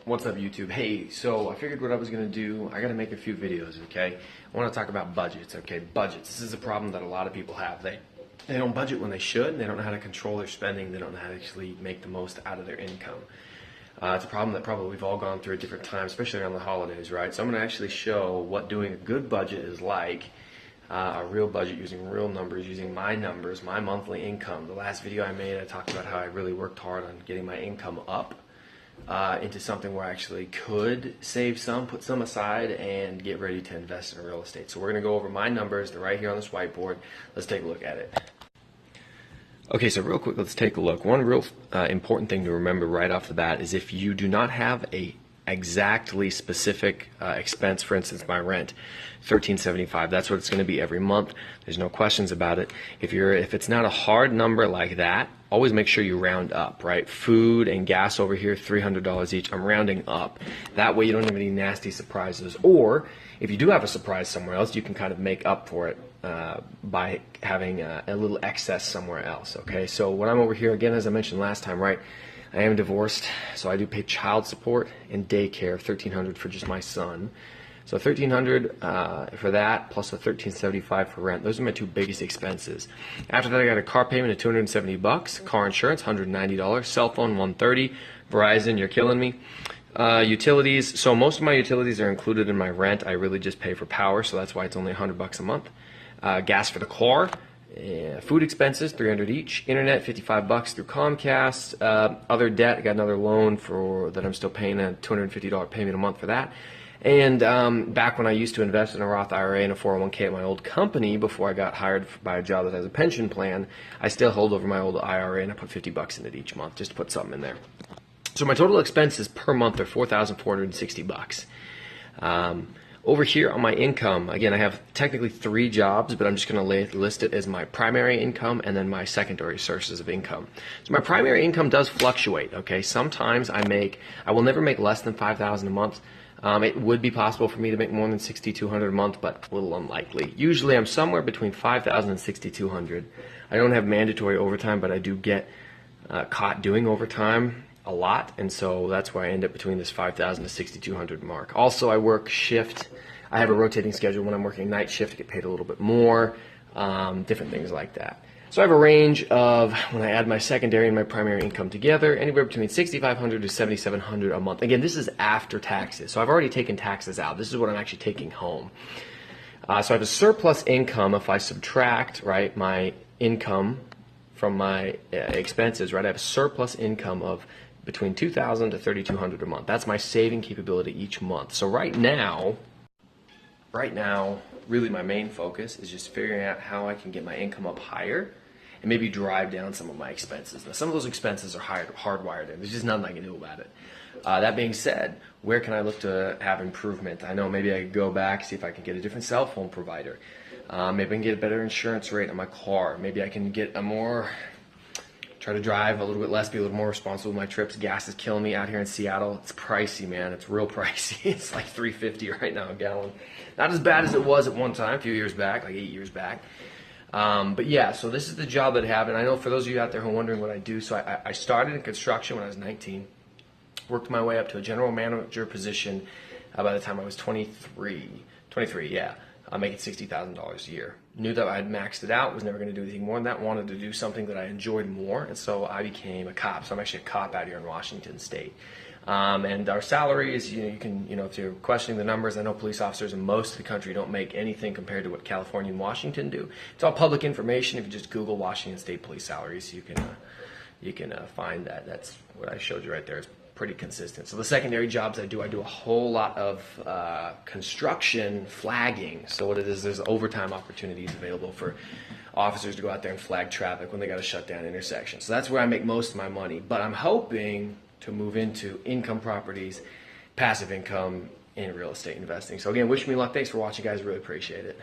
What's up, YouTube? Hey, so I figured what I was going to do, I got to make a few videos, okay? I want to talk about budgets, okay? Budgets. This is a problem that a lot of people have. They don't budget when they should. They don't know how to control their spending. They don't know how to actually make the most out of their income. It's a problem that probably we've all gone through at different times, especially around the holidays, right? So I'm going to actually show what doing a good budget is like, a real budget using real numbers, using my numbers, my monthly income. The last video I made, I talked about how I really worked hard on getting my income up into something where I actually could save some, put some aside, and get ready to invest in real estate. So we're going to go over my numbers. They're right here on this whiteboard. Let's take a look at it. Okay, so real quick, let's take a look. One real important thing to remember right off the bat is if you do not have a exactly specific expense, for instance, my rent, $13.75. That's what it's going to be every month. There's no questions about it. If it's not a hard number like that, always make sure you round up, right? Food and gas over here, $300 each. I'm rounding up. That way you don't have any nasty surprises. Or if you do have a surprise somewhere else, you can kind of make up for it by having a little excess somewhere else. Okay, so when I'm over here, again, as I mentioned last time, right? I am divorced, so I do pay child support and daycare, $1,300 for just my son. So $1,300 for that, plus a $1,375 for rent. Those are my two biggest expenses. After that, I got a car payment of $270, car insurance $190, cell phone $130, Verizon, you're killing me. Utilities, so most of my utilities are included in my rent. I really just pay for power, so that's why it's only $100 a month. Gas for the car. Food expenses, $300 each. Internet, $55 through Comcast. Other debt, I got another loan that I'm still paying a $250 payment a month for that. And back when I used to invest in a Roth IRA and a 401k at my old company before I got hired by a job that has a pension plan, I still hold over my old IRA and I put $50 in it each month just to put something in there. So my total expenses per month are $4,460. Over here on my income, again, I have technically 3 jobs, but I'm just going to list it as my primary income and then my secondary sources of income. So my primary income does fluctuate, okay? Sometimes I will never make less than $5,000 a month. It would be possible for me to make more than $6,200 a month, but a little unlikely. Usually I'm somewhere between $5,000 and $6,200. I don't have mandatory overtime, but I do get caught doing overtime a lot, and so that's why I end up between this $5,000 to $6,200 mark. Also, I work shift. I have a rotating schedule. When I'm working night shift, I get paid a little bit more, different things like that. So I have a range of, when I add my secondary and my primary income together, anywhere between $6,500 to $7,700 a month. Again, this is after taxes, so I've already taken taxes out. This is what I'm actually taking home. So I have a surplus income if I subtract, right, my income from my expenses, right? I have a surplus income of between $2,000 to $3,200 a month. That's my saving capability each month. So right now, really my main focus is just figuring out how I can get my income up higher and maybe drive down some of my expenses. Now, some of those expenses are hardwired in. There's just nothing I can do about it. That being said, where can I look to have improvement? I know maybe I could go back, see if I can get a different cell phone provider. Maybe I can get a better insurance rate on my car. Maybe I can get try to drive a little bit less, be a little more responsible with my trips. Gas is killing me out here in Seattle. It's pricey, man. It's real pricey. It's like $3.50 right now a gallon. Not as bad as it was at one time, a few years back, like 8 years back. But yeah, so this is the job that I have. And I know for those of you out there who are wondering what I do, so I started in construction when I was 19, worked my way up to a general manager position by the time I was 23, yeah. I'm making $60,000 a year. Knew that I had maxed it out, was never going to do anything more than that, wanted to do something that I enjoyed more, and so I became a cop. So I'm actually a cop out here in Washington State. And our salary is, if you're questioning the numbers, I know police officers in most of the country don't make anything compared to what California and Washington do. It's all public information. If you just Google Washington State police salaries, you can find that. That's what I showed you right there. It's pretty consistent. So the secondary jobs I do a whole lot of construction flagging. So what it is, there's overtime opportunities available for officers to go out there and flag traffic when they got to shut down intersections. So that's where I make most of my money. But I'm hoping to move into income properties, passive income, and real estate investing. So again, wish me luck. Thanks for watching, guys. Really appreciate it.